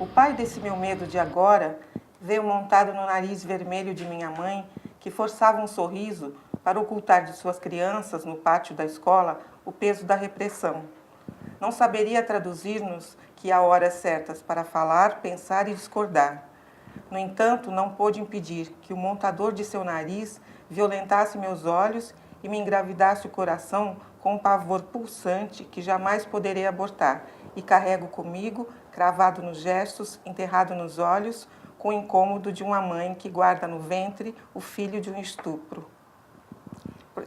O pai desse meu medo de agora veio montado no nariz vermelho de minha mãe, que forçava um sorriso para ocultar de suas crianças, no pátio da escola, o peso da repressão. Não saberia traduzir-nos que há horas certas para falar, pensar e discordar. No entanto, não pôde impedir que o montador de seu nariz violentasse meus olhos e me engravidasse o coração com um pavor pulsante que jamais poderei abortar, e carrego comigo, cravado nos gestos, enterrado nos olhos, com o incômodo de uma mãe que guarda no ventre o filho de um estupro.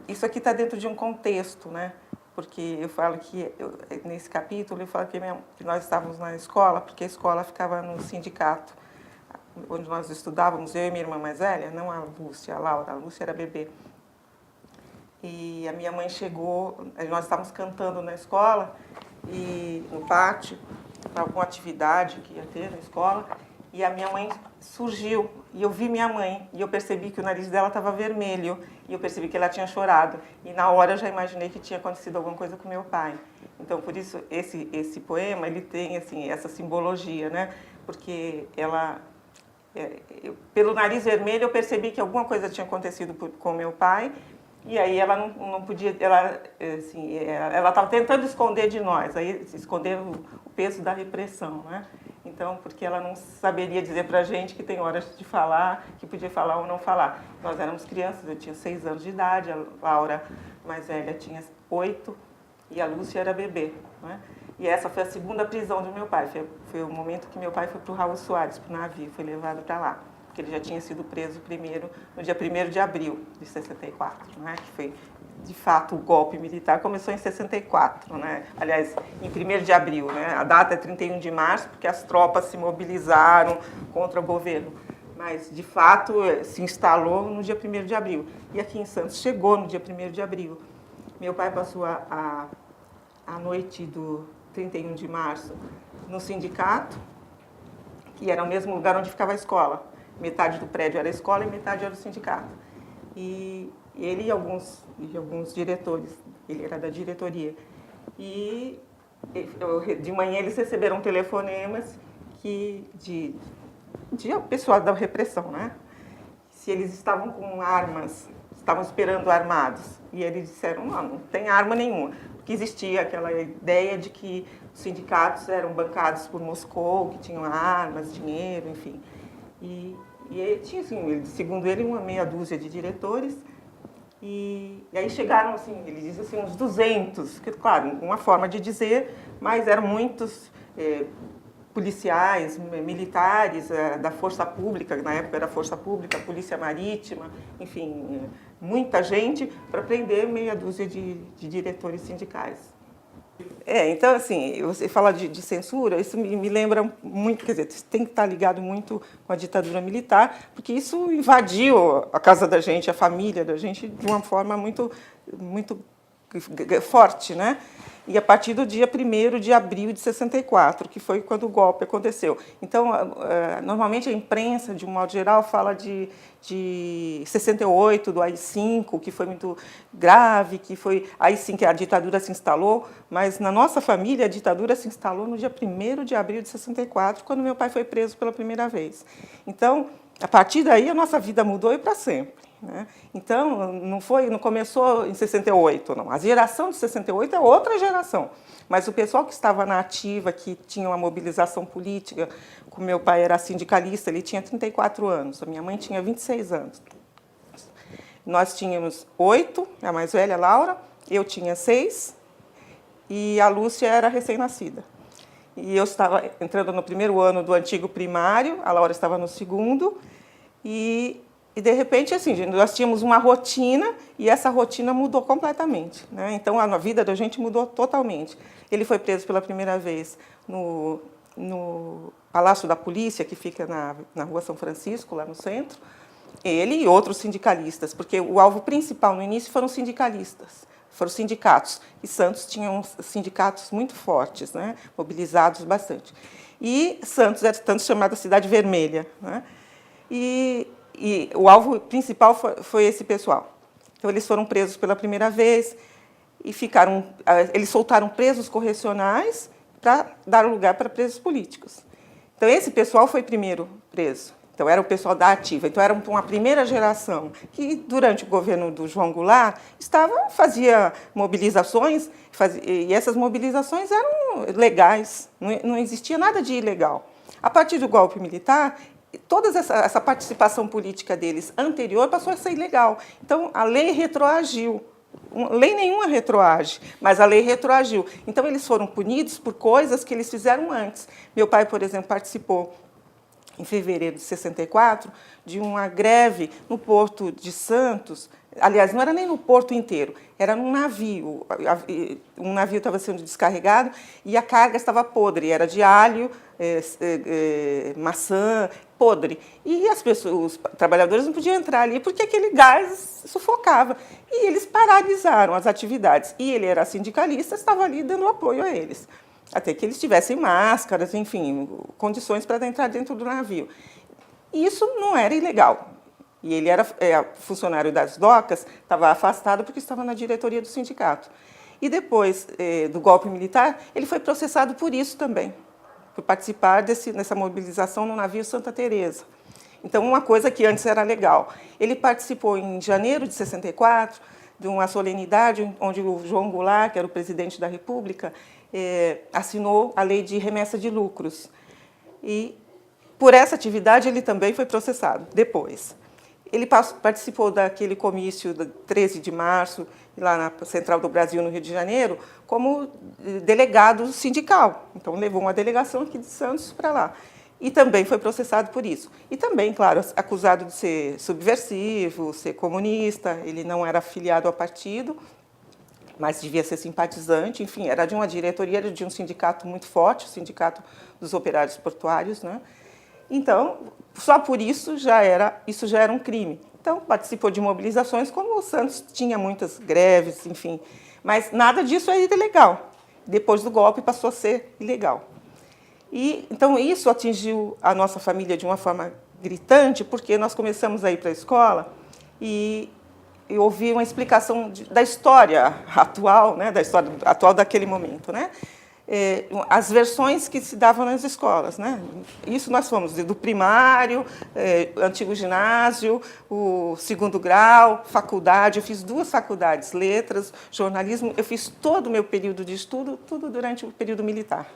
Isso aqui está dentro de um contexto, né? Porque eu falo que, nesse capítulo, eu falo que nós estávamos na escola, porque a escola ficava no sindicato, onde nós estudávamos, eu e minha irmã mais velha, não a Lúcia, a Laura, a Lúcia era bebê. E a minha mãe chegou, nós estávamos cantando na escola, e no pátio, para alguma atividade que ia ter na escola, e a minha mãe surgiu, e eu vi minha mãe, e eu percebi que o nariz dela estava vermelho, e eu percebi que ela tinha chorado. E na hora eu já imaginei que tinha acontecido alguma coisa com meu pai. Então, por isso, esse poema, ele tem assim, essa simbologia, né? Porque ela... pelo nariz vermelho, eu percebi que alguma coisa tinha acontecido com meu pai, e aí ela não podia, ela estava tentando esconder de nós, aí esconder o peso da repressão, né? Então, porque ela não saberia dizer para a gente que tem horas de falar, que podia falar ou não falar. Nós éramos crianças, eu tinha 6 anos de idade, a Laura mais velha tinha 8 e a Lúcia era bebê, né? E essa foi a segunda prisão do meu pai. Foi o momento que meu pai foi para o Raul Soares, para o navio, foi levado para lá. Porque ele já tinha sido preso primeiro, no dia 1º de abril de 64, né? Que foi, de fato, o golpe militar começou em 64, né? Aliás, em 1º de abril, né? A data é 31 de março, porque as tropas se mobilizaram contra o governo. Mas, de fato, se instalou no dia 1º de abril. E aqui em Santos chegou no dia 1º de abril. Meu pai passou a noite do 31 de março no sindicato, que era o mesmo lugar onde ficava a escola. Metade do prédio era a escola e metade era o sindicato. E ele e alguns diretores, ele era da diretoria. E de manhã eles receberam telefonemas de pessoal da repressão, né? Se eles estavam com armas, estavam esperando armados. E eles disseram, não tem arma nenhuma. Porque existia aquela ideia de que os sindicatos eram bancados por Moscou, que tinham armas, dinheiro, enfim. E ele tinha, assim, segundo ele, uma meia dúzia de diretores. E aí chegaram, assim, ele diz assim, uns 200, que, claro, uma forma de dizer, mas eram muitos policiais, militares da Força Pública, na época era Força Pública, Polícia Marítima, enfim, muita gente para prender meia dúzia de diretores sindicais. Então, assim, você fala de censura, isso me lembra muito, quer dizer, tem que estar ligado muito com a ditadura militar, porque isso invadiu a casa da gente, a família da gente, de uma forma muito, muito forte, né? E a partir do dia 1º de abril de 64, que foi quando o golpe aconteceu. Então, normalmente a imprensa, de um modo geral, fala de 68, do AI-5, que foi muito grave, que foi aí sim que a ditadura se instalou, mas na nossa família a ditadura se instalou no dia 1º de abril de 64, quando meu pai foi preso pela primeira vez. Então, a partir daí a nossa vida mudou e para sempre. Né? Então, não começou em 68, não. A geração de 68 é outra geração. Mas o pessoal que estava na ativa, que tinha uma mobilização política, o meu pai era sindicalista, ele tinha 34 anos, a minha mãe tinha 26 anos. Nós tínhamos 8, a mais velha, Laura, eu tinha 6, e a Lúcia era recém-nascida. E eu estava entrando no 1º ano do antigo primário, a Laura estava no 2º, e de repente, assim, nós tínhamos uma rotina e essa rotina mudou completamente, né? Então, a vida da gente mudou totalmente. Ele foi preso pela primeira vez no Palácio da Polícia, que fica na Rua São Francisco, lá no centro. Ele e outros sindicalistas, porque o alvo principal no início foram sindicalistas, foram sindicatos. E Santos tinha uns sindicatos muito fortes, né? Mobilizados bastante. E Santos é tanto chamada Cidade Vermelha, né? E o alvo principal foi esse pessoal. Então, eles foram presos pela primeira vez e eles soltaram presos correcionais para dar lugar para presos políticos. Então, esse pessoal foi primeiro preso. Então, era o pessoal da ativa. Então, era uma primeira geração que, durante o governo do João Goulart, fazia mobilizações, e essas mobilizações eram legais, não existia nada de ilegal. A partir do golpe militar, toda essa participação política deles anterior passou a ser ilegal. Então, a lei retroagiu. Lei nenhuma retroage, mas a lei retroagiu. Então, eles foram punidos por coisas que eles fizeram antes. Meu pai, por exemplo, participou, em fevereiro de 64, de uma greve no Porto de Santos. Aliás, não era nem no porto inteiro, era num navio. Um navio estava sendo descarregado e a carga estava podre, era de alho, maçã, podre. E as pessoas, os trabalhadores não podiam entrar ali porque aquele gás sufocava. E eles paralisaram as atividades. E ele era sindicalista, estava ali dando apoio a eles. Até que eles tivessem máscaras, enfim, condições para entrar dentro do navio. E isso não era ilegal. E ele era funcionário das docas, estava afastado porque estava na diretoria do sindicato. E depois do golpe militar, ele foi processado por isso também, por participar dessa mobilização no navio Santa Teresa. Então, uma coisa que antes era legal. Ele participou em janeiro de 64 de uma solenidade onde o João Goulart, que era o presidente da República, assinou a lei de remessa de lucros. E, por essa atividade, ele também foi processado depois. Ele participou daquele comício do 13 de março, lá na Central do Brasil, no Rio de Janeiro, como delegado sindical. Então, levou uma delegação aqui de Santos para lá. E também foi processado por isso. E também, claro, acusado de ser subversivo, ser comunista. Ele não era afiliado ao partido, mas devia ser simpatizante. Enfim, era de uma diretoria de um sindicato muito forte, o Sindicato dos Operários Portuários, né? Então, só por isso já era um crime. Então, participou de mobilizações, como o Santos tinha muitas greves, enfim. Mas nada disso é ilegal. Depois do golpe, passou a ser ilegal. E, então, isso atingiu a nossa família de uma forma gritante, porque nós começamos a ir para a escola e eu ouvi uma explicação da história atual, né, da história atual daquele momento, né? As versões que se davam nas escolas, né? Isso nós fomos do primário, antigo ginásio, o segundo grau, faculdade. Eu fiz 2 faculdades, letras, jornalismo. Eu fiz todo o meu período de estudo, tudo durante o período militar.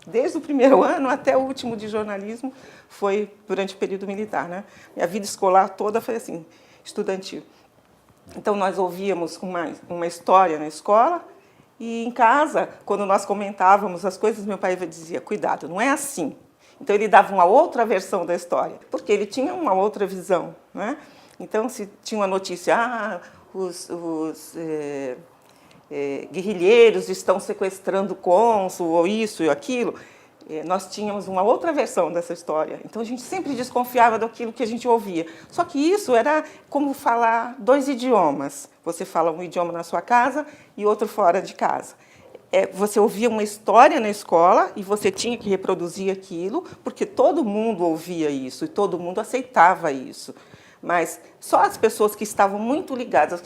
Desde o primeiro ano até o último de jornalismo foi durante o período militar, né? Minha vida escolar toda foi assim, estudantil. Então, nós ouvíamos uma história na escola e, em casa, quando nós comentávamos as coisas, meu pai dizia, cuidado, não é assim. Então, ele dava uma outra versão da história, porque ele tinha uma outra visão, né? Então, se tinha uma notícia, os guerrilheiros estão sequestrando o cônsul, ou isso e aquilo, nós tínhamos uma outra versão dessa história. Então, a gente sempre desconfiava daquilo que a gente ouvia. Só que isso era como falar 2 idiomas. Você fala um idioma na sua casa e outro fora de casa. Você ouvia uma história na escola e você tinha que reproduzir aquilo, porque todo mundo ouvia isso e todo mundo aceitava isso. Mas só as pessoas que estavam muito ligadas,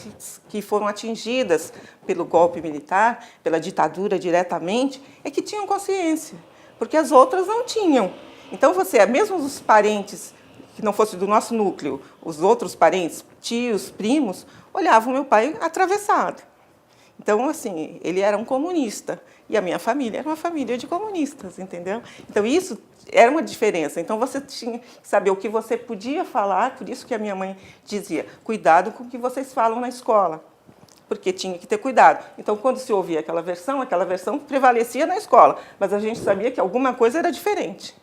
que foram atingidas pelo golpe militar, pela ditadura diretamente, é que tinham consciência, porque as outras não tinham. Então, mesmo os parentes que não fossem do nosso núcleo, os outros parentes, tios, primos, olhavam meu pai atravessado. Então, assim, ele era um comunista e a minha família era uma família de comunistas, entendeu? Então, isso era uma diferença. Então, você tinha que saber o que você podia falar, por isso que a minha mãe dizia, cuidado com o que vocês falam na escola, porque tinha que ter cuidado. Então, quando se ouvia aquela versão prevalecia na escola, mas a gente sabia que alguma coisa era diferente.